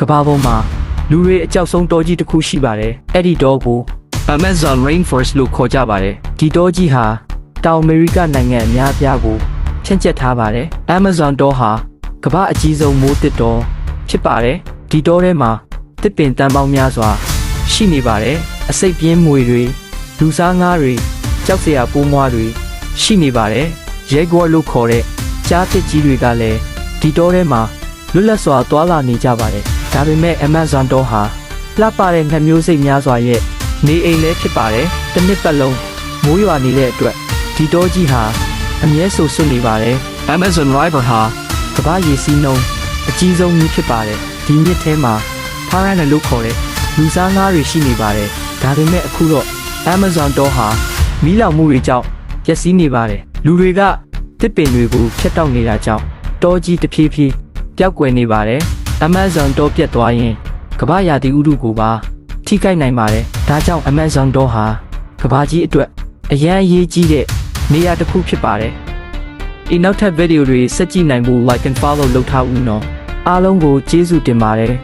ကဘာပေါ်မှာလူတွေအကြောက်ဆုံးတောကြီးတစ်ခုရှိပါတယ်အဲ့ဒီတောကို Amazon Rainforest လို့ခေါ်ကြပါတယ်ဒီတောကြီးဟာတောင်အမေရိကနိုင်ငံအများအပြားကိုဖြန့်ကျက်ထားပါတယ် Amazon တောဟာကမ္ဘာအကြီးဆုံးမိုးတစ်တောဖြစ်ပါတယ်ဒီတောထဲမှာတစ်ပင်တန်ပေါင်းများစွာရှိနေပါတယ်အစိတ်ပြင်းမွေတွေလူစားငါးတွေကြောက်စရာပိုးမွားတွေရှိနေပါတယ်ရဲကွာလို့ခေါ်တဲ့ကြားတစ်ကြီးတွေကလည်းဒီတောထဲမှာလွတ်လပ်စွာသွားလာနေကြပါတယ်ဒါပေမဲ့ Amazon တောဟာလှပတဲ့ငှက်မျိုးစိတ်များစွာရဲ့နေအိမ်လည်းဖြစ်ပါတယ်တစ်နှစ်ပတ်လုံးမိုးရွာနေတဲ့အတွက်ဒီတောကြီးဟာအမြဲဆိုးဆွနေပါတယ် Amazon River ဟာကမ္ဘာရေစီးနှုန်းအကြီးဆုံးမြစ်ဖြစ်ပါတယ်ဒီမြစ်ထဲမှာဖားရန်လို့ခေါ်တဲ့လူစားငါးတွေရှိနေပါတယ်ဒါပေမဲ့အခုတော့ Amazon တောဟာမီးလောင်မှုတွေကြောင့်ပျက်စီးနေပါတယ်လူတွေကတစ်ပင်တွေကိုဖျက်တောက်နေတာကြောင့်တောကြီးတဖြည်းဖြည်းပျောက်ကွယ်နေပါတယ် Amazon တောပြတ်သွားရင်ကမ္ဘာရာသီဥတုကိုပါထိခိုက်နိုင်ပါတယ်ဒါကြောင့် Amazon တောဟာကမ္ဘာကြီးအတွက်အရန်အရေးကြီးတဲ့နေရာတစ်ခုဖြစ်ပါတယ်ဒီနောက်ထပ်ဗီဒီယိုတွေဆက်ကြည့်နိုင်ဖို့ like and follow လုပ်ထားဦးနော်အားလုံးကိုကျေးဇူးတင်ပါတယ်